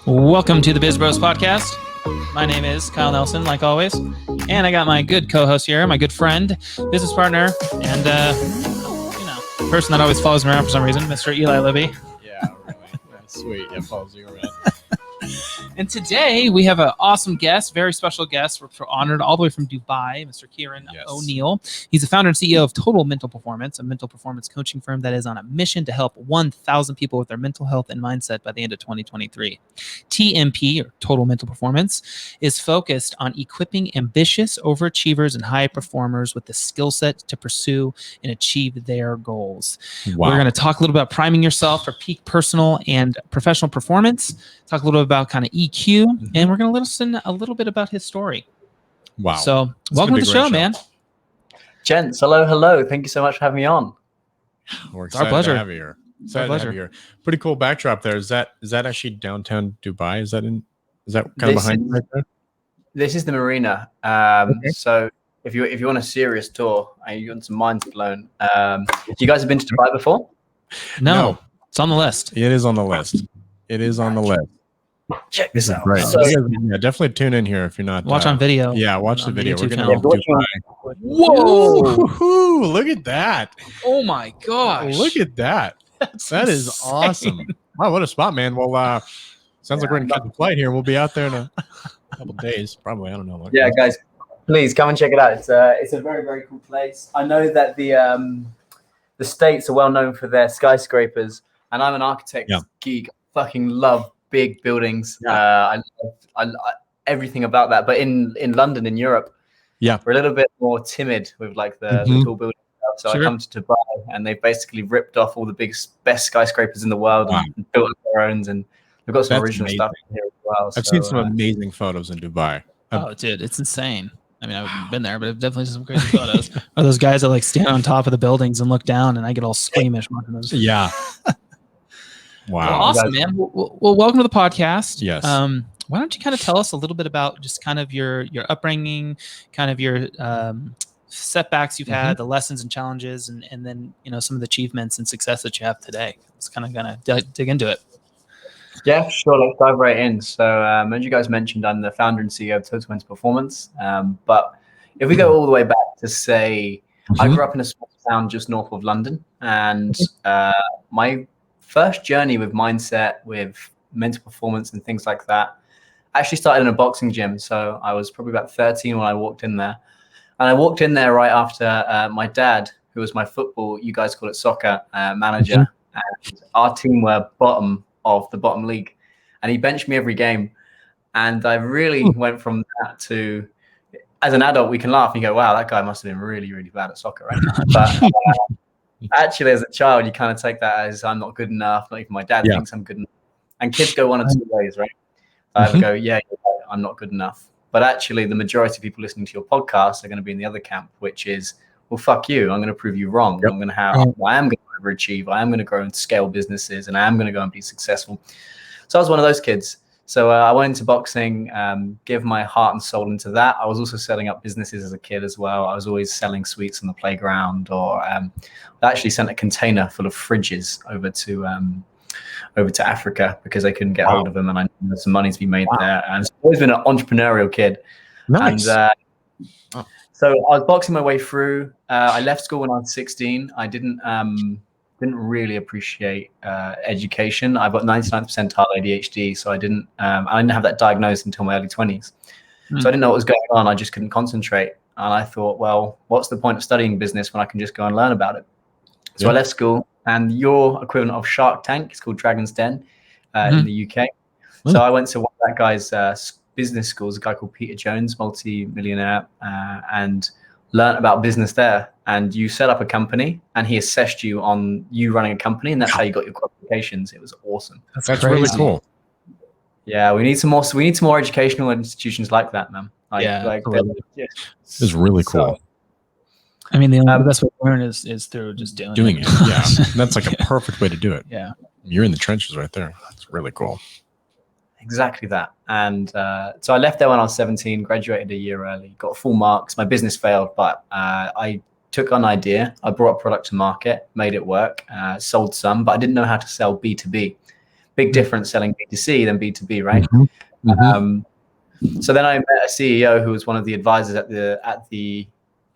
Welcome to the Biz Bros podcast. My name is Kyle Nelson, like always, and I got my good co-host here, my good friend, business partner, and person that always follows me around for some reason, Mr. Eli Libby. Yeah, really. That's sweet. It follows you around. And today we have an awesome guest, very special guest. We're honored all the way from Dubai, Mr. Kyran O'Neill. He's the founder and CEO of Total Mental Performance, a mental performance coaching firm that is on a mission to help 1,000 people with their mental health and mindset by the end of 2023. TMP, or Total Mental Performance, is focused on equipping ambitious overachievers and high performers with the skill set to pursue and achieve their goals. Wow. We're going to talk a little about priming yourself for peak personal and professional performance, talk a little bit about kind of EQ, and we're going to listen a little bit about his story. Wow. So welcome to the show, man. Gents, hello. Thank you so much for having me on. We're excited to have you here. Excited to have you here. Pretty cool backdrop there. Is that actually downtown Dubai? Is that kind of behind you right there? This is the marina. So if you want a serious tour and you want some minds blown, you guys have been to Dubai before? No. It's on the list. It is on the list. Check this out. Right. So, definitely tune in here if you're not. Watch on video. Yeah, watch the video. We're going to Dubai. Whoa! Look at that. Oh my gosh. Look at that. That is awesome. Wow, what a spot, man. Well, sounds like we're going to catch a flight here. We'll be out there in a couple days, probably. I don't know. Yeah, guys, please come and check it out. It's a very, very cool place. I know that the States are well known for their skyscrapers, and I'm an architect geek. I fucking love big buildings. I love everything about that. But in London, in Europe, we're a little bit more timid with like the tall buildings. So I come to Dubai, and they've basically ripped off all the best skyscrapers in the world and built their own. And we've got some original stuff here as well. I've seen some amazing photos in Dubai. Oh, dude, it's insane. I mean, I've been there, but I've definitely seen some crazy photos. Are those guys that like stand on top of the buildings and look down, and I get all squeamish watching those. Yeah. Wow. Well, awesome, man. Well, welcome to the podcast. Yes. Why don't you kind of tell us a little bit about just kind of your upbringing, kind of your setbacks you've had, the lessons and challenges, and then, some of the achievements and success that you have today. Let's kind of dig into it. Yeah, sure. Let's dive right in. So as you guys mentioned, I'm the founder and CEO of Total Mental Performance. But if we go all the way back to say, I grew up in a small town just north of London, and my first journey with mindset, with mental performance and things like that, actually started in a boxing gym. So I was probably about 13 when I walked in there. And I walked in there right after my dad, who was my football, you guys call it soccer, manager. And our team were bottom of the bottom league. And he benched me every game. And I really went from that to, as an adult, we can laugh and you go, wow, that guy must have been really, really bad at soccer, right? But actually, as a child, you kind of take that as I'm not good enough. Not even my dad thinks I'm good enough. And kids go one of two ways, right? I either go, yeah, I'm not good enough. But actually, the majority of people listening to your podcast are going to be in the other camp, which is, well, fuck you. I'm going to prove you wrong. I am going to overachieve. I am going to grow and scale businesses, and I am going to go and be successful. So I was one of those kids. So I went into boxing, give my heart and soul into that. I was also setting up businesses as a kid as well. I was always selling sweets on the playground, or I actually sent a container full of fridges over to Africa because they couldn't get hold of them, and I knew there was some money to be made there. And I've always been an entrepreneurial kid. Nice. And so I was boxing my way through. I left school when I was 16. I didn't really appreciate education. I've got 99th percentile ADHD, so I didn't have that diagnosed until my early 20s. So I didn't know what was going on. I just couldn't concentrate. And I thought, well, what's the point of studying business when I can just go and learn about it? So I left school, and your equivalent of Shark Tank is called Dragon's Den in the UK. So I went to one of that guy's business schools, a guy called Peter Jones, multi-millionaire, and learned about business there. And you set up a company, and he assessed you on you running a company, and that's how you got your qualifications. It was awesome. That's really cool. Yeah, we need some more educational institutions like that, man. This is really cool. So, I mean, the best way to learn is through just doing it. Yeah, that's like a perfect way to do it. Yeah, you're in the trenches right there. That's really cool. Exactly that. And so I left there when I was 17, graduated a year early, got full marks. My business failed, but I took an idea. I brought a product to market, made it work, sold some, but I didn't know how to sell B2B. Big difference selling B2C than B2B, right? Mm-hmm. So then I met a CEO who was one of the advisors at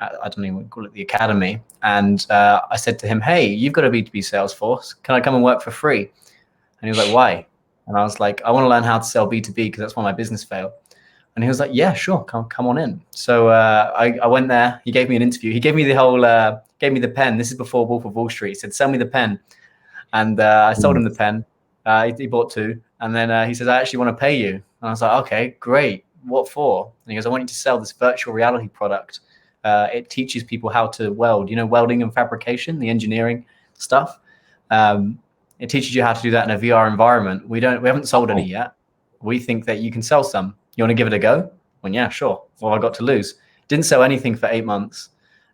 I don't even call it the academy. And I said to him, hey, you've got a B2B sales force. Can I come and work for free? And he was like, why? And I was like, I want to learn how to sell B2B because that's why my business failed. And he was like, yeah, sure, come on in. So I went there. He gave me an interview. He gave me gave me the pen. This is before Wolf of Wall Street. He said, sell me the pen. And I sold him the pen. He bought 2. And then he says, I actually want to pay you. And I was like, okay, great. What for? And he goes, I want you to sell this virtual reality product. It teaches people how to weld, welding and fabrication, the engineering stuff. It teaches you how to do that in a VR environment. We haven't sold any yet. We think that you can sell some. You want to give it a go? Well, yeah, sure. Well, I got to lose. Didn't sell anything for 8 months.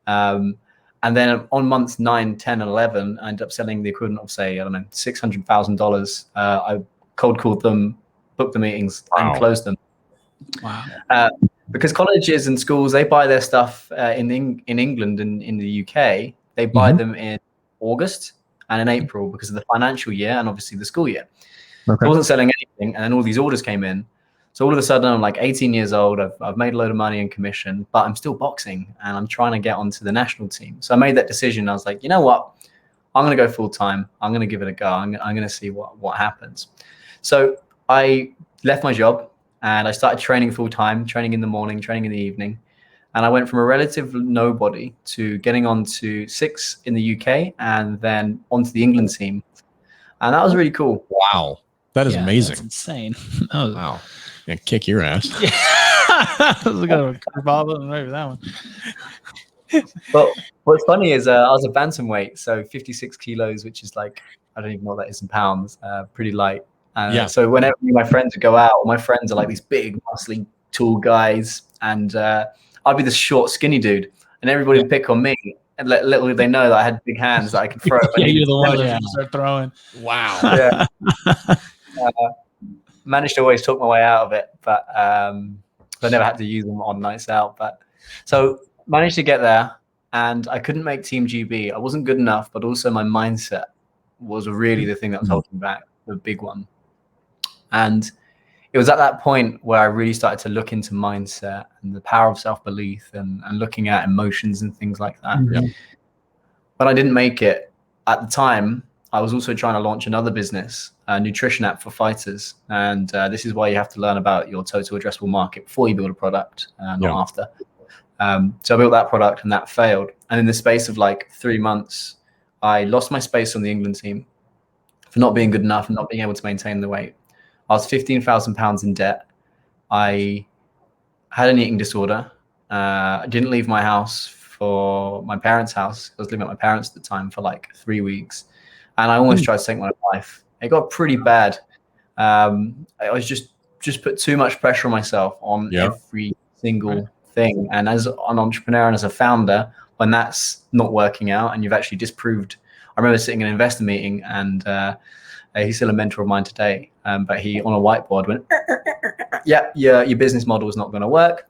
And then on months 9, 10, and 11, I ended up selling the equivalent of, say, I don't know, $600,000. I cold called them, booked the meetings, and closed them. Wow. Because colleges and schools, they buy their stuff in England and in the UK. They buy them in August and in April because of the financial year and obviously the school year. Okay. I wasn't selling anything, and then all these orders came in. So all of a sudden, I'm like 18 years old. I've made a load of money in commission, but I'm still boxing, and I'm trying to get onto the national team. So I made that decision. I was like, you know what? I'm going to go full time. I'm going to give it a go. I'm going to see what happens. So I left my job. And I started training full time, training in the morning, training in the evening. And I went from a relative nobody to getting on to 6 in the UK and then onto the England team. And that was really cool. Wow. That is amazing. That's insane. Wow. Yeah, kick your ass. Yeah. I was going to curveball right with that one. But what's funny is I was a bantamweight, so 56 kilos, which is like, I don't even know what that is in pounds, pretty light. So whenever my friends would go out, my friends are like these big, muscly, tall guys, and I'd be this short, skinny dude, and everybody would pick on me. And little did they know that I had big hands that I could throw. You're the one that start throwing. Wow. Yeah. Managed to always talk my way out of it, but I never had to use them on nights out. But so managed to get there, and I couldn't make Team GB. I wasn't good enough, but also my mindset was really the thing that was holding back, the big one. And it was at that point where I really started to look into mindset and the power of self-belief and looking at emotions and things like that. Yeah. But I didn't make it. At the time, I was also trying to launch another business, a nutrition app for fighters. And this is why you have to learn about your total addressable market before you build a product, not after. So I built that product and that failed. And in the space of like 3 months, I lost my space on the England team for not being good enough and not being able to maintain the weight. I was £15,000 in debt. I had an eating disorder. I didn't leave my house for my parents' house. I was living at my parents at the time for like 3 weeks. And I almost tried to take my life. It got pretty bad. I was just put too much pressure on myself on every single thing. And as an entrepreneur and as a founder, when that's not working out and you've actually disproved, I remember sitting in an investor meeting and he's still a mentor of mine today. But he on a whiteboard went, your business model is not going to work.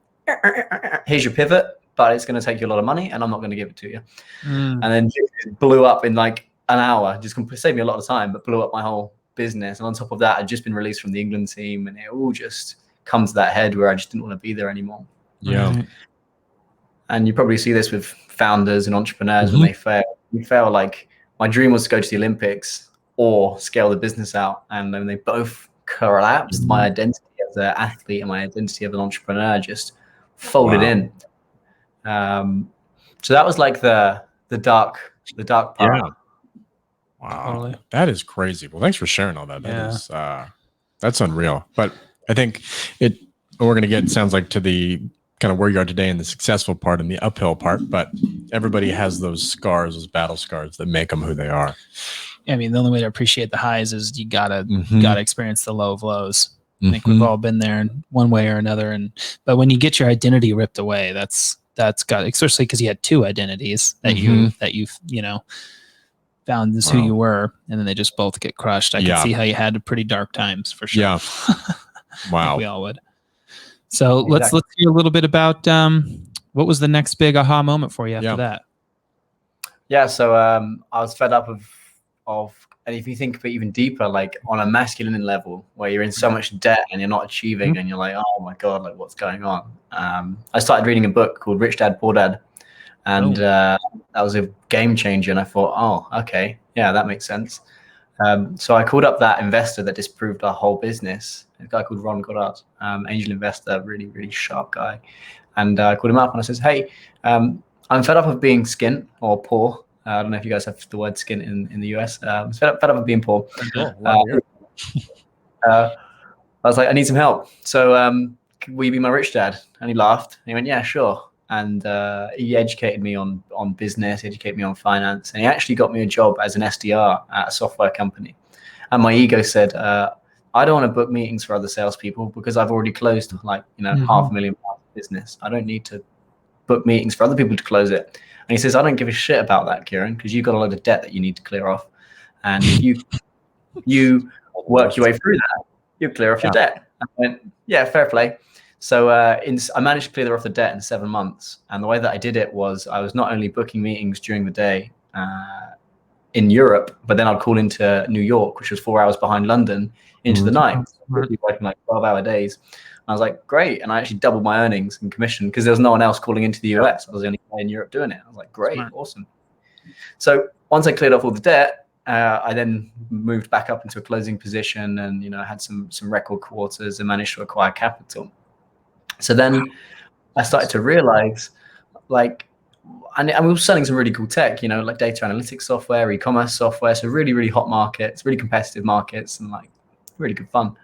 Here's your pivot, but it's going to take you a lot of money and I'm not going to give it to you. And then it blew up in like an hour, just saved me a lot of time, but blew up my whole business. And on top of that, I'd just been released from the England team and it all just come to that head where I just didn't want to be there anymore. Yeah. Right. And you probably see this with founders and entrepreneurs when they fail. You fail, like my dream was to go to the Olympics or scale the business out. And then they both collapsed. My identity as an athlete and my identity as an entrepreneur just folded in. So that was like the dark part. Yeah. Wow. Totally. That is crazy. Well, thanks for sharing all that. That is that's unreal. But I think we're going to get, sounds like, to the kind of where you are today in the successful part and the uphill part, but everybody has those scars, those battle scars that make them who they are. I mean, the only way to appreciate the highs is you gotta experience the low of lows. I think we've all been there in one way or another. But when you get your identity ripped away, that's got, especially because you had 2 identities that you've found is who you were, and then they just both get crushed. I can see how you had pretty dark times for sure. Yeah. Wow. We all would. So let's hear a little bit about what was the next big aha moment for you after that? Yeah, so I was fed up of and if you think even deeper, like on a masculine level, where you're in so much debt and you're not achieving, and you're like, oh my god, like what's going on? I started reading a book called Rich Dad Poor Dad, and that was a game changer. And I thought, oh, okay, yeah, that makes sense. So I called up that investor that disproved our whole business, a guy called Ron Goddard, angel investor, really, really sharp guy. And I called him up and I says, hey, I'm fed up of being skint or poor. I don't know if you guys have the word skint in the US. I'm fed up of being poor. I was like, I need some help. So will you be my rich dad? And he laughed. And he went, yeah, sure. And he educated me on business, educated me on finance, and he actually got me a job as an SDR at a software company. And my ego said, I don't want to book meetings for other salespeople because I've already closed like £500,000 business. I don't need to book meetings for other people to close it. And he says, I don't give a shit about that, Kyran, because you've got a lot of debt that you need to clear off, and if you work your way through that, you clear off your debt. I went, yeah, fair play. So I managed to clear off the debt in 7 months. And the way that I did it was I was not only booking meetings during the day in Europe, but then I'd call into New York, which was 4 hours behind London, into the night. Working like 12-hour days. And I was like, great. And I actually doubled my earnings and commission because there was no one else calling into the US. I was the only guy in Europe doing it. I was like, great, awesome. So once I cleared off all the debt, I then moved back up into a closing position, and I had some record quarters and managed to acquire capital. So then I started to realize, like, and we were selling some really cool tech, like data analytics software, e-commerce software. So really, really hot markets, really competitive markets, and like really good fun.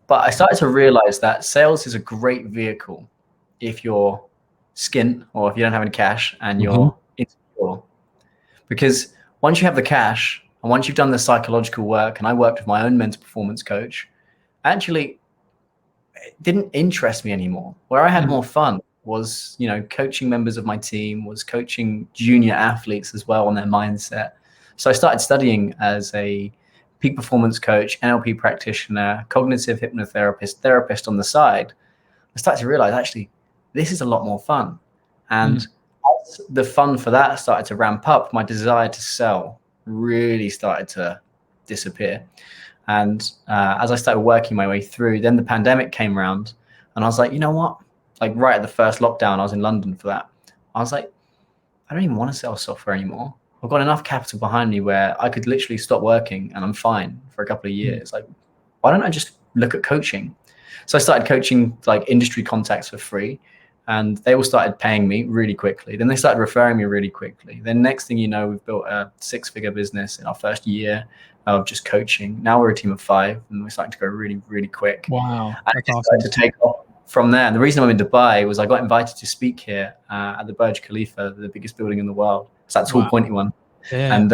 But I started to realize that sales is a great vehicle if you're skint or if you don't have any cash and you're insecure. Because once you have the cash and once you've done the psychological work, and I worked with my own mental performance coach, actually it didn't interest me anymore. Where I had more fun was, coaching members of my team, was coaching junior athletes as well on their mindset. So I started studying as a peak performance coach, NLP practitioner, cognitive hypnotherapist, therapist on the side. I started to realize, actually, this is a lot more fun. And as the fun for that started to ramp up, my desire to sell really started to disappear. And as I started working my way through, then the pandemic came around, and I was like, you know what? Like right at the first lockdown, I was in London for that. I was like, I don't even want to sell software anymore. I've got enough capital behind me where I could literally stop working and I'm fine for a couple of years. Like, why don't I just look at coaching? So I started coaching like industry contacts for free, and they all started paying me really quickly. Then they started referring me really quickly. Then next thing you know, we've built a 6-figure business in our first year of just coaching. Now we're a team of 5, and we're starting to go really, really quick. Wow. That's awesome. To take off from there. And the reason I'm in Dubai was I got invited to speak here at the Burj Khalifa, the biggest building in the world. It's that tall, pointy one. Yeah. And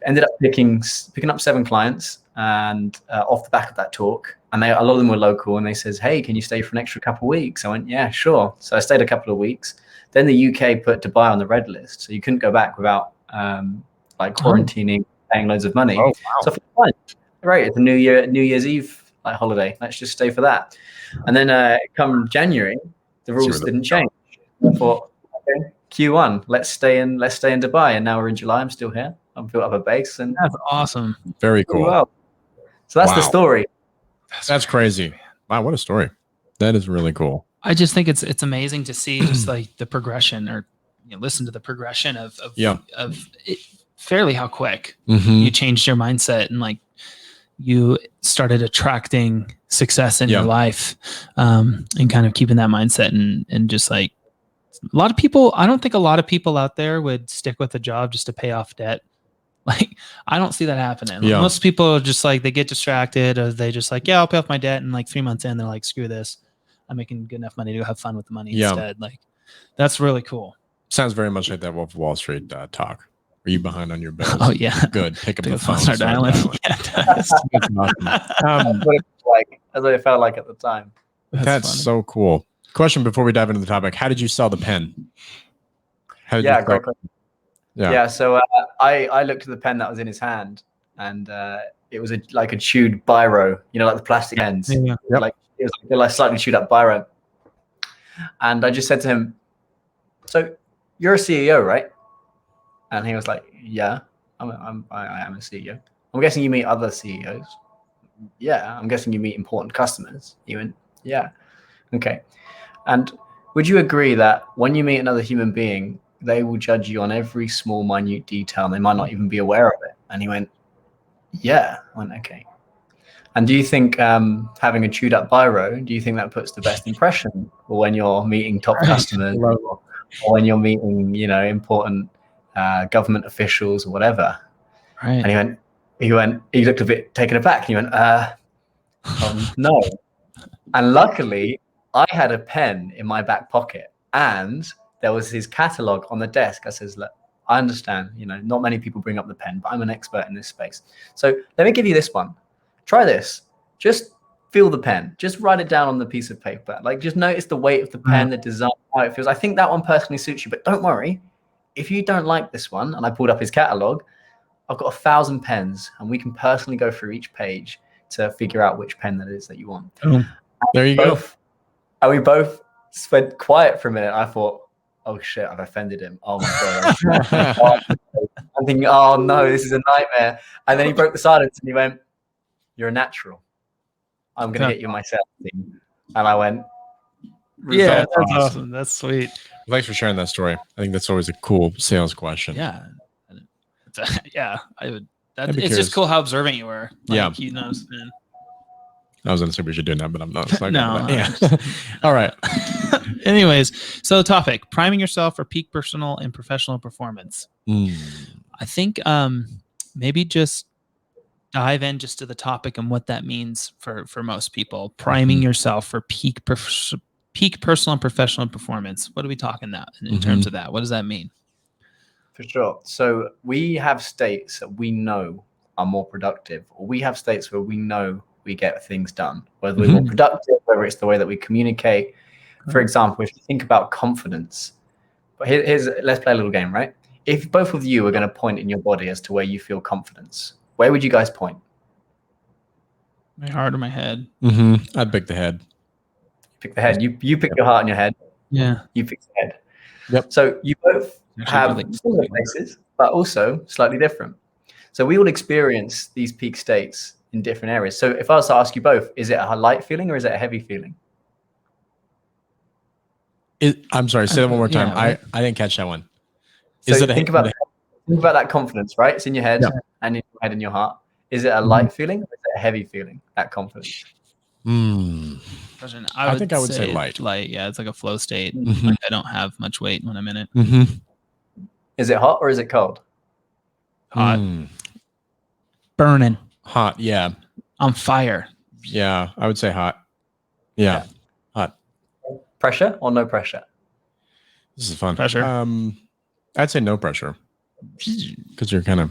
ended up picking up 7 clients, and off the back of that talk, and a lot of them were local, and they says, hey, can you stay for an extra couple of weeks? I went, yeah, sure. So I stayed a couple of weeks. Then the UK put Dubai on the red list, so you couldn't go back without like quarantining, paying loads of money. Oh, wow. So I thought, fine, great, it's a New Year's Eve like holiday. Let's just stay for that. And then come January, the rules didn't change. I thought, okay, Q1, let's stay in Dubai. And now we're in July. I'm still here. I've built up a base, and that's awesome. Very cool. Well. So that's the story. That's crazy. Wow, what a story. That is really cool. I just think it's amazing to see just like the progression, or listen to the progression of it, fairly how quick you changed your mindset, and like you started attracting success in your life, and kind of keeping that mindset, and just like a lot of people, I don't think a lot of people out there would stick with a job just to pay off debt. Like, I don't see that happening. Like, most people are just like, they get distracted, or they just like, yeah, I'll pay off my debt. And like 3 months in, they're like, screw this. I'm making good enough money to have fun with the money instead. Like, that's really cool. Sounds very much like that Wolf of Wall Street talk. Are you behind on your bills? Oh yeah. Good. Pick up the phone. Start dialing. That's what it felt like at the time. That's so cool. Question before we dive into the topic: how did you sell the pen? Great question. Yeah, so I looked at the pen that was in his hand, and it was like a chewed biro, like the plastic ends. Like it was like slightly chewed up biro. And I just said to him, "So you're a CEO, right?" And he was like, "Yeah, I am a CEO." I'm I'm guessing you meet other CEOs. Yeah. I'm guessing you meet important customers. You went, yeah. Okay. And would you agree that when you meet another human being, they will judge you on every small, minute detail, and they might not even be aware of it? And he went, yeah. I went, okay. And do you think having a chewed up biro, do you think that puts the best impression when you're meeting top customers or when you're meeting, important government officials or whatever? Right. And he looked a bit taken aback. And he went, no. And luckily, I had a pen in my back pocket and there was his catalog on the desk. I says, look, I understand, not many people bring up the pen, but I'm an expert in this space. So let me give you this one. Try this. Just feel the pen. Just write it down on the piece of paper. Like, just notice the weight of the pen, the design, how it feels. I think that one personally suits you, but don't worry. If you don't like this one, and I pulled up his catalog, I've got 1,000 pens, and we can personally go through each page to figure out which pen that is that you want. There you go. And we both went quiet for a minute. I thought, oh shit, I've offended him. Oh my God. I'm thinking, oh no, this is a nightmare. And then he broke the silence and he went, you're a natural. I'm going to get you my sales team. And I went, yeah, that's awesome. That's sweet. Thanks for sharing that story. I think that's always a cool sales question. Yeah. Yeah, I would. It's just cool how observant you were. Like, you know, I was going to say we should do that, but I'm not. No. Yeah. All right. Anyways, so the topic, priming yourself for peak personal and professional performance. I think maybe just dive in just to the topic and what that means for most people. Priming yourself for peak personal and professional performance. What are we talking about in terms of that? What does that mean? For sure. So we have states that we know are more productive, or we have states where we know we get things done, whether we're more productive, whether it's the way that we communicate. For example, if you think about confidence, but let's play a little game, right? If both of you are going to point in your body as to where you feel confidence, where would you guys point? My heart or my head? I'd pick the head. Pick the head. You pick your heart and your head. Yeah. You pick the head. Yep. So you both have similar places, but also slightly different. So we all experience these peak states in different areas. So if I was to ask you both, is it a light feeling or is it a heavy feeling? I'm sorry, say that one more time. I didn't catch that one. So think about that confidence, right? It's in your head and in your head and your heart. Is it a light feeling or is it a heavy feeling, that confidence? I think I would say light. Light, yeah. It's like a flow state. Like I don't have much weight when I'm in it. Is it hot or is it cold? Hot. Burning. Hot, yeah. On fire. Yeah, I would say hot. Yeah. Hot. Pressure or no pressure? This is fun. Pressure. I'd say no pressure. Because you're kind of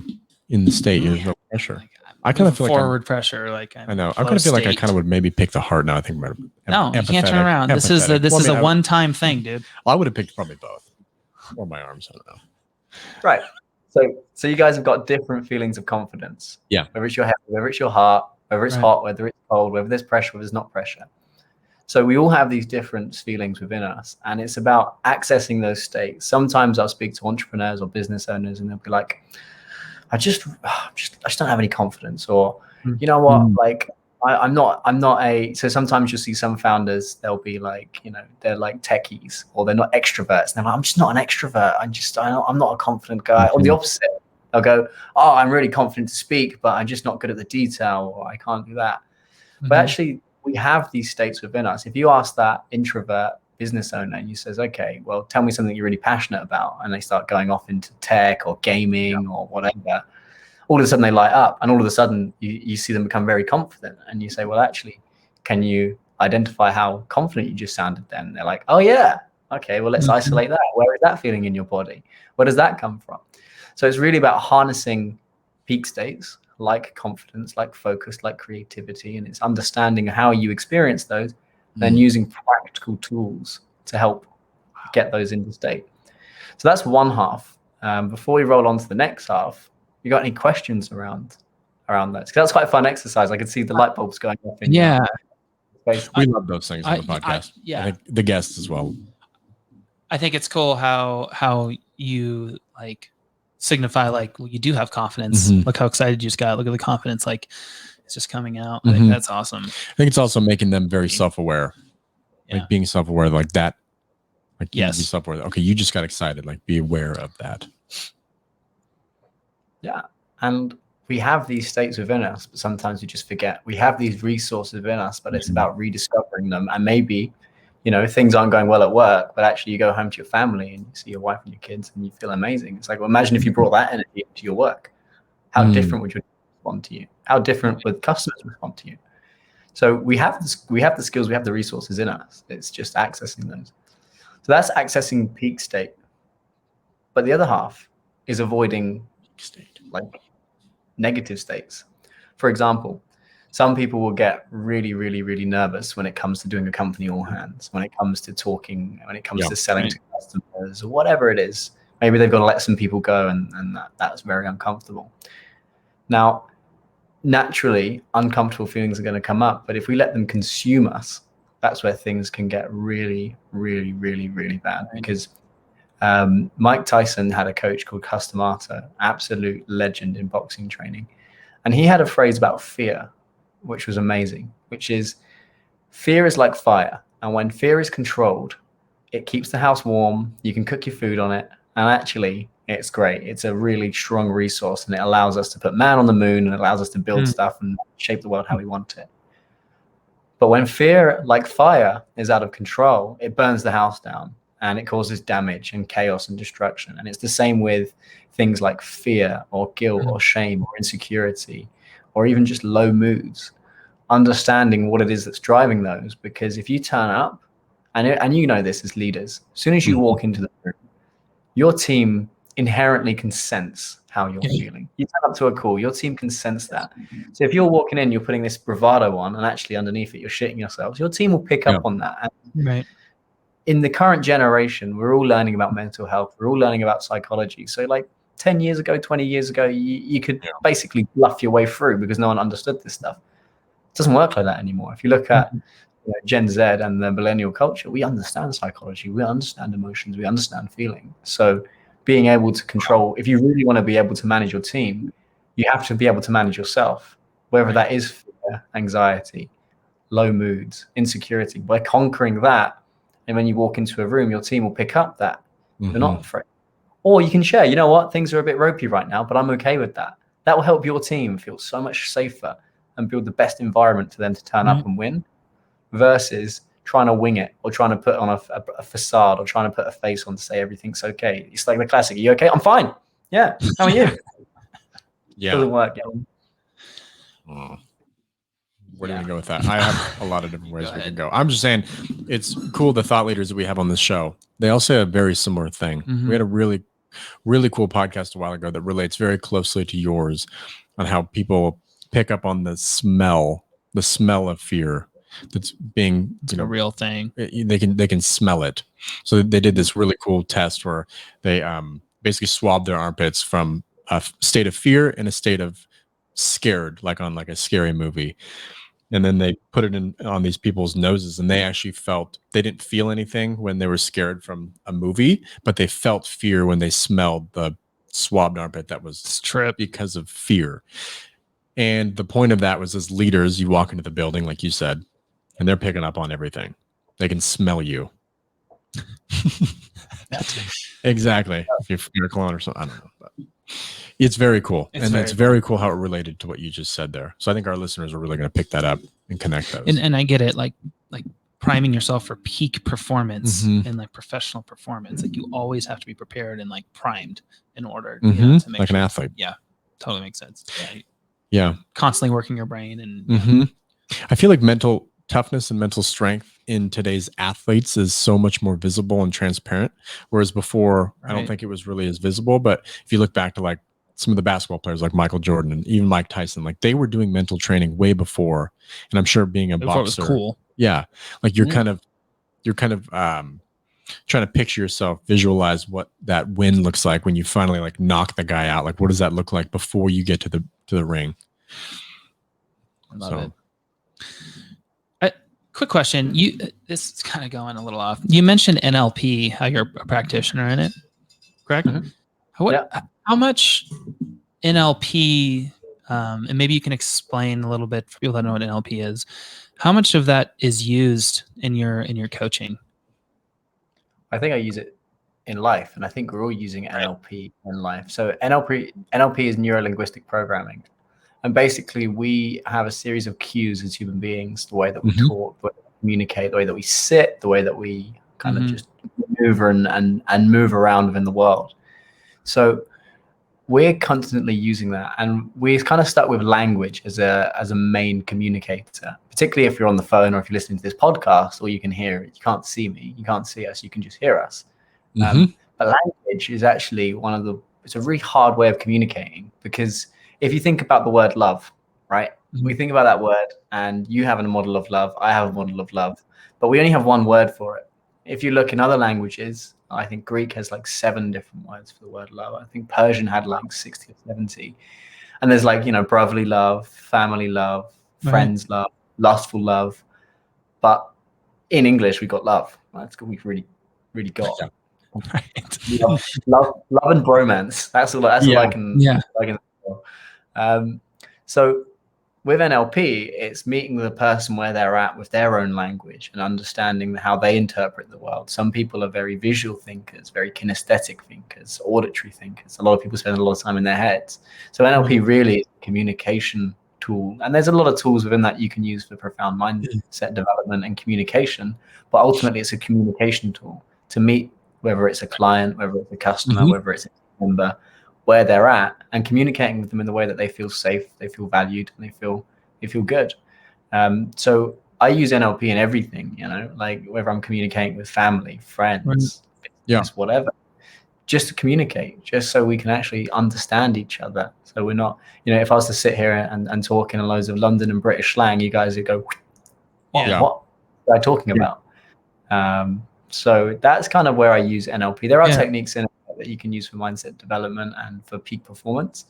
in the state. There's no pressure. I kind of feel forward pressure. Like I know. I kind of feel like I kind of would maybe pick the heart now. I think about it. No, you can't turn around. This is a one-time thing, dude. Well, I would have picked probably both. Or my arms. I don't know. Right. So you guys have got different feelings of confidence. Yeah. Whether it's your head, whether it's your heart, whether it's hot, whether it's cold, whether there's pressure, whether there's not pressure. So we all have these different feelings within us, and it's about accessing those states. Sometimes I'll speak to entrepreneurs or business owners, and they'll be like, I just don't have any confidence, or you know what, like I'm not a. So sometimes you'll see some founders, they'll be like, they're like techies, or they're not extroverts. And they're like, I'm just not an extrovert. I'm not a confident guy. Or the opposite, they'll go, oh, I'm really confident to speak, but I'm just not good at the detail, or I can't do that. But actually, we have these states within us. If you ask that introvert business owner and you says, okay, well, tell me something you're really passionate about, and they start going off into tech or gaming or whatever, all of a sudden they light up, and all of a sudden you see them become very confident, and you say, well, actually, can you identify how confident you just sounded then? And they're like, oh yeah, okay, well, let's isolate that. Where is that feeling in your body? Where does that come from? So it's really about harnessing peak states like confidence, like focus, like creativity, and it's understanding how you experience those, then using practical tools to help get those into state. So that's one half. Before we roll on to the next half, you got any questions around that? Because that's quite a fun exercise. I could see the light bulbs going off. We love those things on the podcast. I think the guests as well. I think it's cool how you like signify like, well, you do have confidence. Mhm. Look how excited you just got. Look at the confidence. Like it's just coming out. I think that's awesome. I think it's also making them very self-aware, like being self-aware like that. Like you be self-aware. Okay, you just got excited. Like be aware of that. Yeah, and we have these states within us, but sometimes we just forget. We have these resources within us, but it's about rediscovering them. And maybe, you know, things aren't going well at work, but actually you go home to your family and you see your wife and your kids and you feel amazing. It's like, well, imagine if you brought that energy into your work. How different would you respond to you? How different would customers respond to you? So we have the skills, we have the resources in us. It's just accessing those. So that's accessing peak state. But the other half is avoiding like negative states. For example, some people will get really, really, really nervous when it comes to doing a company all hands, when it comes to talking, when it comes to selling to customers or whatever it is. Maybe they've got to let some people go and that's very uncomfortable. Now, naturally, uncomfortable feelings are going to come up, but if we let them consume us, that's where things can get really, really, really, really bad. Because Mike Tyson had a coach called Cus D'Amato, absolute legend in boxing training. And he had a phrase about fear, which was amazing, which is fear is like fire. And when fear is controlled, it keeps the house warm. You can cook your food on it. And actually, it's great. It's a really strong resource. And it allows us to put man on the moon and it allows us to build stuff and shape the world how we want it. But when fear, like fire, is out of control, it burns the house down. And it causes damage and chaos and destruction. And it's the same with things like fear or guilt or shame or insecurity or even just low moods. Understanding what it is that's driving those. Because if you turn up, and you know this as leaders, as soon as you walk into the room, your team inherently can sense how you're feeling. You turn up to a call, your team can sense that. So if you're walking in, you're putting this bravado on, and actually underneath it, you're shitting yourselves, your team will pick up on that. And in the current generation, we're all learning about mental health. We're all learning about psychology. So like 10 years ago, 20 years ago, you could basically bluff your way through because no one understood this stuff. It doesn't work like that anymore. If you look at Gen Z and the millennial culture, we understand psychology. We understand emotions. We understand feeling. So being able to control, if you really want to be able to manage your team, you have to be able to manage yourself, whether that is fear, anxiety, low moods, insecurity. By conquering that, and when you walk into a room, your team will pick up that you're not afraid. Or you can share, you know what, things are a bit ropey right now, but I'm okay with that. That will help your team feel so much safer and build the best environment for them to turn up and win, versus trying to wing it or trying to put on a facade or trying to put a face on to say everything's okay. It's like the classic, are you okay? I'm fine. Yeah. How are you? Doesn't work. Where do we go with that? I have a lot of different ways we can go. I'm just saying it's cool. The thought leaders that we have on this show, they all say a very similar thing. We had a really, really cool podcast a while ago that relates very closely to yours on how people pick up on the smell of fear that's being, a real thing. They can smell it. So they did this really cool test where they basically swabbed their armpits from a state of fear and a state of scared, like on like a scary movie. And then they put it on these people's noses, and they actually they didn't feel anything when they were scared from a movie, but they felt fear when they smelled the swabbed armpit that was because of fear. And the point of that was, as leaders, you walk into the building, like you said, and they're picking up on everything. They can smell you. Exactly. If you're a clone or something, I don't know. But it's very cool. It's very cool how it related to what you just said there. So I think our listeners are really going to pick that up and connect those. And I get it. Like priming yourself for peak performance and like professional performance. Like you always have to be prepared and like primed in order to make like an athlete. Yeah. Totally makes sense. Yeah. Constantly working your brain. And I feel like mental toughness and mental strength in today's athletes is so much more visible and transparent. Whereas before, I don't think it was really as visible. But if you look back to like some of the basketball players like Michael Jordan and even Mike Tyson, like they were doing mental training way before. And I'm sure being a boxer, it was cool. Yeah. Like you're kind of trying to picture yourself, visualize what that win looks like when you finally like knock the guy out. Like, what does that look like before you get to the ring? I love it. Quick question. This is kind of going a little off. You mentioned NLP, how you're a practitioner in it, correct? How How much NLP, and maybe you can explain a little bit for people that know what NLP is. How much of that is used in your coaching? I think I use it in life, and I think we're all using NLP in life. So NLP is neuro-linguistic programming, and basically we have a series of cues as human beings: the way that we talk, the way that we communicate, the way that we sit, the way that we kind of just maneuver and move around within the world. So we're constantly using that, and we're kind of stuck with language as a main communicator, particularly if you're on the phone or if you're listening to this podcast, or you can hear it. You can't see me, you can't see us, you can just hear us. But language is actually it's a really hard way of communicating, because if you think about the word love, right? We think about that word, and you have a model of love, I have a model of love, but we only have one word for it. If you look in other languages, I think Greek has like 7 different words for the word love. I think Persian had like 60 or 70. And there's like, brotherly love, family love, friends love, lustful love. But in English, we got love. That's what we've really, really got. Love and bromance. That's all I can. So with NLP, it's meeting the person where they're at with their own language and understanding how they interpret the world. Some people are very visual thinkers, very kinesthetic thinkers, auditory thinkers. A lot of people spend a lot of time in their heads. So NLP really is a communication tool. And there's a lot of tools within that you can use for profound mindset development and communication. But ultimately, it's a communication tool to meet, whether it's a client, whether it's a customer, whether it's a member, where they're at, and communicating with them in the way that they feel safe, they feel valued, and they feel good. So I use NLP in everything, like whether I'm communicating with family, friends, business, whatever, just to communicate, just so we can actually understand each other. So we're not, if I was to sit here and talk in loads of London and British slang, you guys would go, what are I talking about? So that's kind of where I use NLP. There are techniques in it that you can use for mindset development and for peak performance.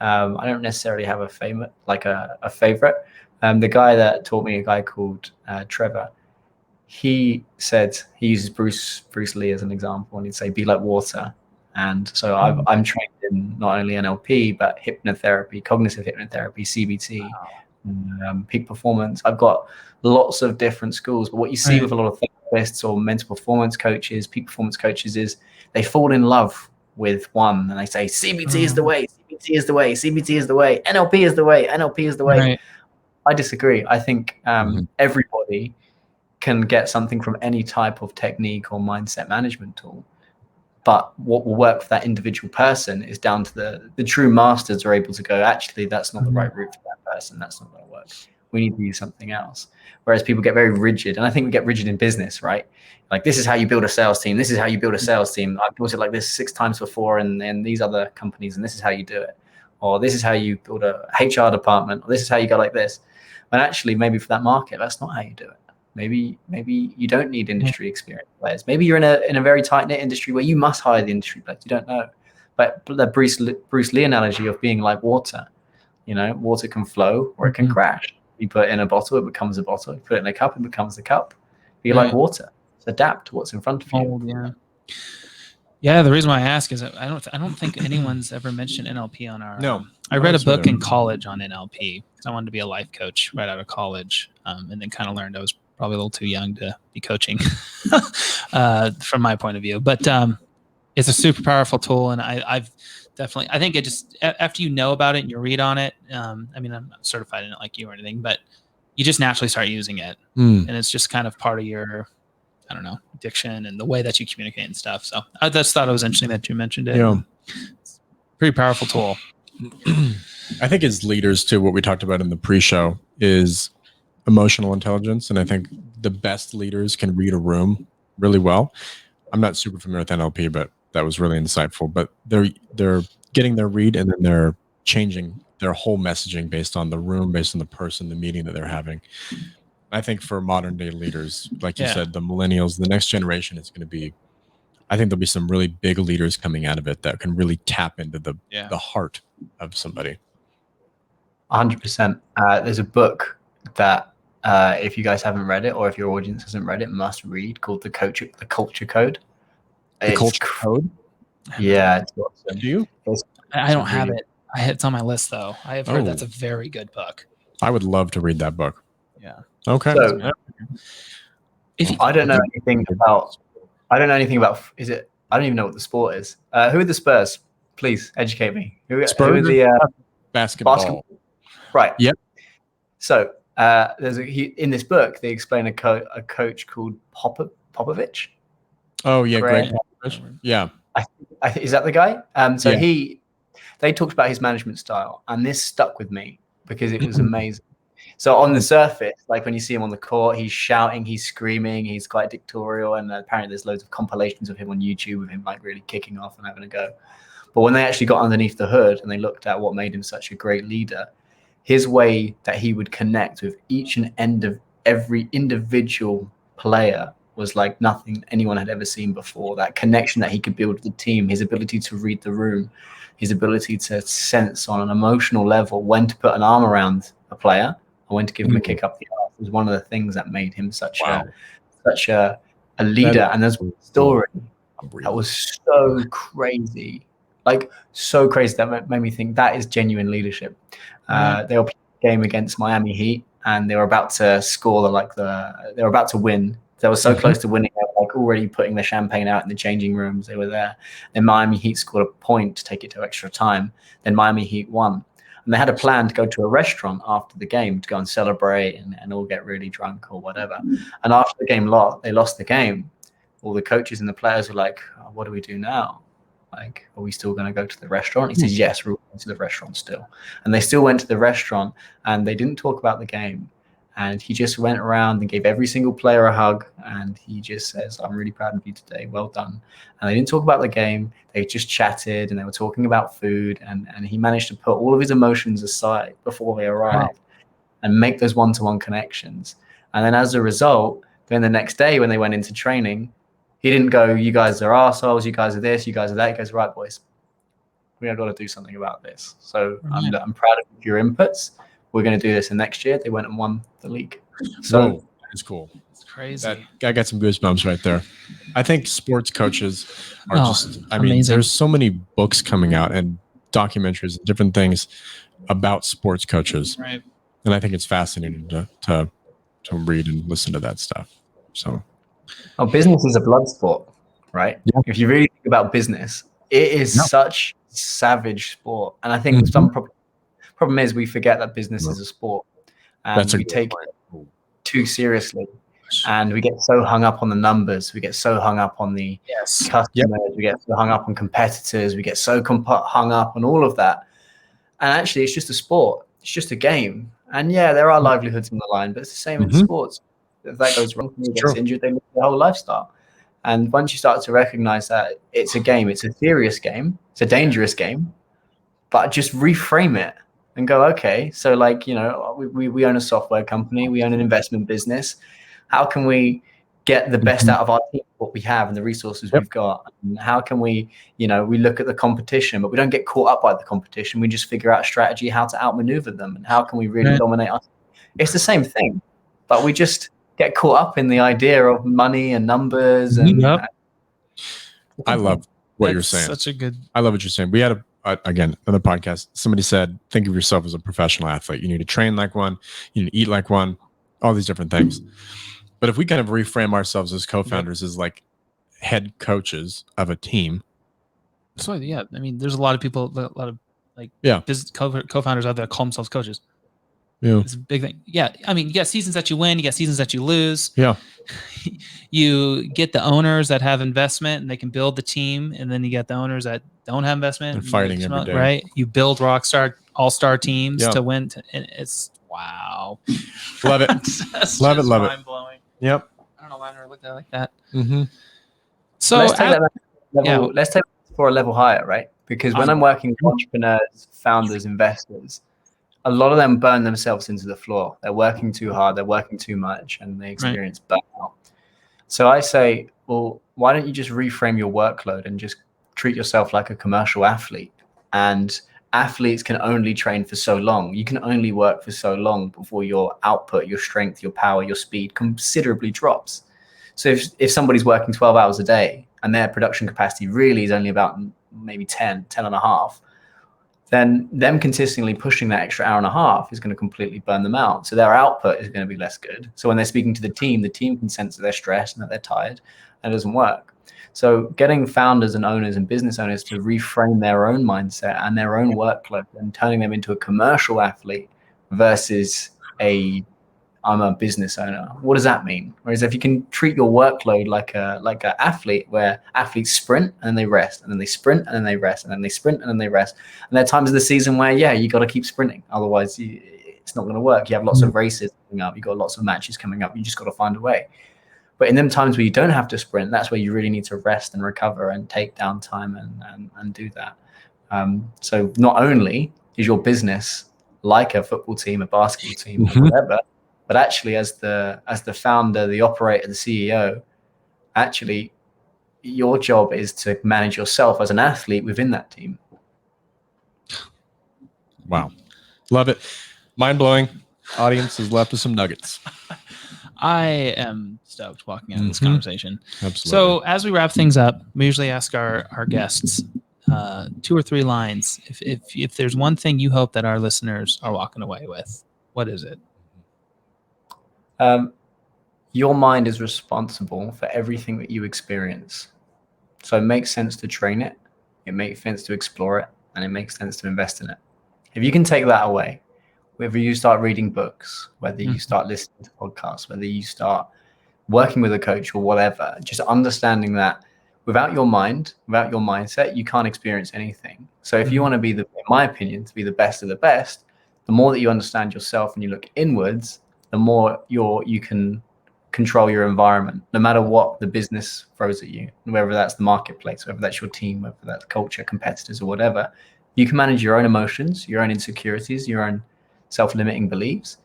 I don't necessarily have a favorite. The guy that taught me, a guy called Trevor, he said he uses Bruce Lee as an example, and he'd say, be like water. And so I'm trained in not only NLP, but hypnotherapy, cognitive hypnotherapy, CBT, peak performance. I've got lots of different schools, but what you see with a lot of therapists or mental performance coaches, peak performance coaches, is they fall in love with one and they say, CBT is the way, CBT is the way, CBT is the way, NLP is the way, NLP is the way. Right. I disagree. I think everybody can get something from any type of technique or mindset management tool. But what will work for that individual person is down to the true masters are able to go, actually, that's not the right route for that person. That's not going to work. We need to use something else. Whereas people get very rigid. And I think we get rigid in business, right? Like, this is how you build a sales team. This is how you build a sales team. I've built it like this 6 times before in these other companies, and this is how you do it. Or this is how you build a HR department. Or this is how you go like this. And actually, maybe for that market, that's not how you do it. Maybe you don't need industry experience players. Maybe you're in a very tight-knit industry where you must hire the industry players. You don't know. But the Bruce Lee analogy of being like water, water can flow or it can crash. You put it in a bottle, it becomes a bottle. You put it in a cup, it becomes a cup. You're like water. Just adapt to what's in front of you. Yeah. The reason why I ask is I don't think anyone's ever mentioned NLP on our. No. I read a book in college on NLP because I wanted to be a life coach right out of college, and then kind of learned I was probably a little too young to be coaching from my point of view. But it's a super powerful tool, and I've definitely, I think it just, after you know about it and you read on it, I mean, I'm not certified in it like you or anything, but you just naturally start using it. And it's just kind of part of your, I don't know, diction and the way that you communicate and stuff. So I just thought it was interesting that you mentioned it. Yeah. It's a pretty powerful tool. I think as leaders too, what we talked about in the pre-show is emotional intelligence. And I think the best leaders can read a room really well. I'm not super familiar with NLP, but that was really insightful. But they're getting their read, and then they're changing their whole messaging based on the room, based on the person, the meeting that they're having. I think for modern day leaders, like you said, the millennials, the next generation is going to be, I think there'll be some really big leaders coming out of it that can really tap into the heart of somebody. 100%. There's a book that if you guys haven't read it, or if your audience hasn't read it, must read, called The Culture Code. The Culture Code? Yeah, it's awesome. Do you? I don't have it. It's on my list though. I have heard that's a very good book. I would love to read that book. Yeah. Okay. So, I don't know anything about. Is it? I don't even know what the sport is. Who are the Spurs? Please educate me. Who are the basketball? Right. Yep. So there's in this book they explain a coach called Popovich. Oh yeah, Greg Popovich. Yeah. Is that the guy? They talked about his management style, and this stuck with me because it was amazing. So on the surface, like when you see him on the court, he's shouting, he's screaming, he's quite dictatorial, and apparently there's loads of compilations of him on YouTube of him like really kicking off and having a go. But when they actually got underneath the hood and they looked at what made him such a great leader, his way that he would connect with each and end of every individual player was like nothing anyone had ever seen before. That connection that he could build with the team, his ability to read the room, his ability to sense on an emotional level when to put an arm around a player and when to give him a kick up the arse was one of the things that made him such a leader. And there's one story that was so crazy, like so crazy that made me think that is genuine leadership. They were playing a game against Miami Heat and they were about to score they were about to win. They were so close to winning, they were like already putting the champagne out in the changing rooms. They were there. Then Miami Heat scored a point to take it to extra time. Then Miami Heat won. And they had a plan to go to a restaurant after the game to go and celebrate and all get really drunk or whatever. And after the game, they lost the game. All the coaches and the players were like, oh, what do we do now? Like, are we still going to go to the restaurant? He says, yes, we're going to the restaurant still. And they still went to the restaurant and they didn't talk about the game. And he just went around and gave every single player a hug. And he just says, I'm really proud of you today. Well done. And they didn't talk about the game. They just chatted and they were talking about food. And he managed to put all of his emotions aside before they arrived and make those one-to-one connections. And then as a result, then the next day when they went into training, he didn't go, you guys are assholes, you guys are this, you guys are that. He goes, right, boys, we have got to do something about this. So I'm proud of your inputs. We're going to do this. And next year they went and won the league. So it's cool. It's crazy. I got some goosebumps right there. I think sports coaches are I mean, there's so many books coming out and documentaries and different things about sports coaches. Right. And I think it's fascinating to read and listen to that stuff. So. Business is a blood sport, right? Yeah. If you really think about business, it is such savage sport. And I think some problem is we forget that business is a sport and we take it too seriously and we get so hung up on the numbers. We get so hung up on the customers. We get so hung up on competitors. We get so hung up on all of that. And actually it's just a sport. It's just a game. And yeah, there are livelihoods on the line, but it's the same in sports. If that goes wrong, someone gets injured, they lose their whole lifestyle. And once you start to recognize that it's a game, it's a serious game, it's a dangerous game, but just reframe it and go, okay, so like, you know, we own a software company, we own an investment business. How can we get the best out of our team, what we have and the resources we've got? And how can we, you know, we look at the competition, but we don't get caught up by the competition. We just figure out a strategy, how to outmaneuver them and how can we really dominate us. It's the same thing, but we just get caught up in the idea of money and numbers. And I love what you're saying. I love what you're saying. We had again, another podcast. Somebody said, think of yourself as a professional athlete. You need to train like one. You need to eat like one. All these different things. But if we kind of reframe ourselves as co-founders as like head coaches of a team. So yeah, I mean, there's a lot of people, a lot of like co-founders out there that call themselves coaches. Yeah, it's a big thing. Yeah, I mean, you get seasons that you win, you get seasons that you lose. Yeah, you get the owners that have investment and they can build the team, and then you get the owners that don't have investment. And fighting every day, right? You build rockstar, all-star teams to win. And it's wow, love it, love it, love it. Mind-blowing. Yep. I don't know why I never looked at it like that. So let's take let's take it for a level higher, right? Because when I'm working with entrepreneurs, founders, investors, a lot of them burn themselves into the floor. They're working too hard, they're working too much, and they experience burnout. So I say, well, why don't you just reframe your workload and just treat yourself like a commercial athlete? And athletes can only train for so long. You can only work for so long before your output, your strength, your power, your speed considerably drops. So if somebody's working 12 hours a day and their production capacity really is only about maybe 10 and a half, then them consistently pushing that extra hour and a half is going to completely burn them out. So their output is going to be less good. So when they're speaking to the team can sense that they're stressed and that they're tired, and it doesn't work. So getting founders and owners and business owners to reframe their own mindset and their own workload and turning them into a commercial athlete versus I'm a business owner. What does that mean? Whereas if you can treat your workload like a athlete, where athletes sprint and then they rest, and then they sprint and then they rest, and then they sprint and then they rest. And there are times of the season where, you got to keep sprinting. Otherwise, it's not going to work. You have lots of races coming up. You've got lots of matches coming up. You just got to find a way. But in them times where you don't have to sprint, that's where you really need to rest and recover and take down time and do that. So not only is your business like a football team, a basketball team, or whatever, but actually as the founder, the operator, the CEO, actually your job is to manage yourself as an athlete within that team. Wow. Love it. Mind-blowing. Audience is left with some nuggets. I am stoked walking out of this conversation. Absolutely. So as we wrap things up, we usually ask our guests 2 or 3 lines. If there's one thing you hope that our listeners are walking away with, what is it? Your mind is responsible for everything that you experience. So it makes sense to train it. It makes sense to explore it, and it makes sense to invest in it. If you can take that away, whether you start reading books, whether you start listening to podcasts, whether you start working with a coach or whatever, just understanding that without your mind, without your mindset, you can't experience anything. So if you want to be in my opinion, to be the best of the best, the more that you understand yourself and you look inwards, the more you can control your environment, no matter what the business throws at you, whether that's the marketplace, whether that's your team, whether that's culture, competitors, or whatever. You can manage your own emotions, your own insecurities, your own self-limiting beliefs.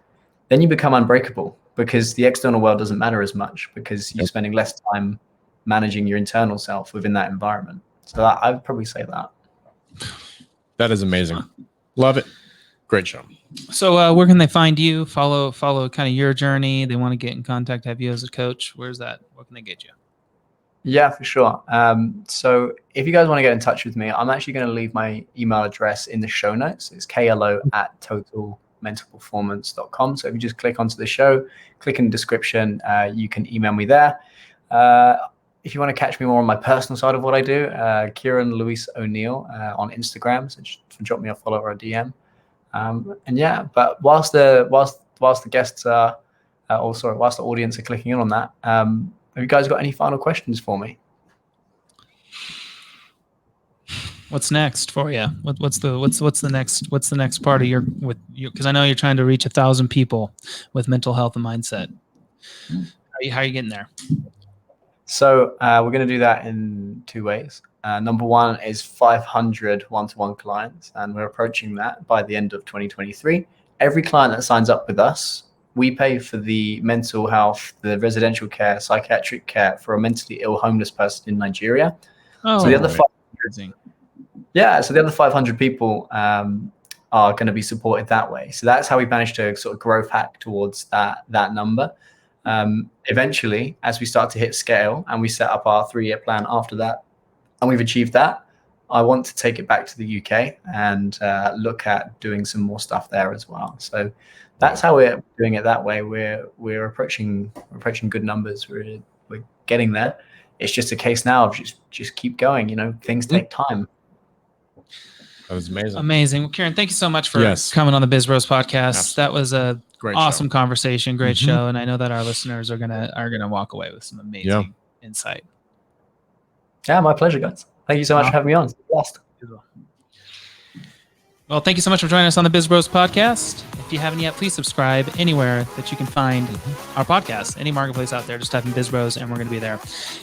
Then you become unbreakable because the external world doesn't matter as much because you're spending less time managing your internal self within that environment. So I would probably say that. That is amazing. Love it. Great show. So where can they find you? Follow kind of your journey. They want to get in contact, have you as a coach. Where's that? Where can they get you? Yeah, for sure. So if you guys want to get in touch with me, I'm actually going to leave my email address in the show notes. It's klo@totalmentalperformance.com. So if you just click onto the show, click in the description, you can email me there. If you want to catch me more on my personal side of what I do, Kyran O'Neill on Instagram. So just drop me a follow or a DM. But whilst the guests are, whilst the audience are clicking in on that, have you guys got any final questions for me? What's next for you? What's the next part of your because I know you're trying to reach 1,000 people with mental health and mindset. How are you getting there? So we're going to do that in 2 ways. Number one is 500 one-to-one clients, and we're approaching that by the end of 2023. Every client that signs up with us, we pay for the mental health, the residential care, psychiatric care for a mentally ill homeless person in Nigeria. Oh, so the other 500 people are going to be supported that way. So that's how we managed to sort of growth hack towards that number. Eventually, as we start to hit scale and we set up our 3-year plan after that, and we've achieved that, I want to take it back to the UK and look at doing some more stuff there as well. So that's how we're doing it that way. We're approaching good numbers. We're getting there. It's just a case now of just keep going. Things take time. That was amazing. Amazing. Well, Kyran, thank you so much for coming on the Biz Bros podcast. Absolutely. That was a awesome conversation, great show, and I know that our listeners are gonna walk away with some amazing insight. Yeah, my pleasure, guys. Thank you so much for having me on. Blessed. Well, thank you so much for joining us on the Biz Bros podcast. If you haven't yet, please subscribe anywhere that you can find our podcast. Any marketplace out there, just type in Biz Bros and we're going to be there.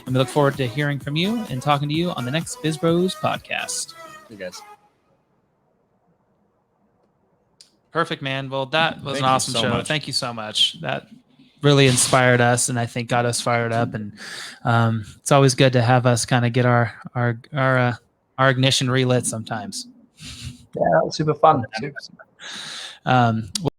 And we look forward to hearing from you and talking to you on the next Biz Bros podcast. You guys. Perfect, man. Well, that was an awesome show. Thank you so much. That really inspired us and I think got us fired up. And it's always good to have us kind of get our ignition relit sometimes. Yeah, that was super fun.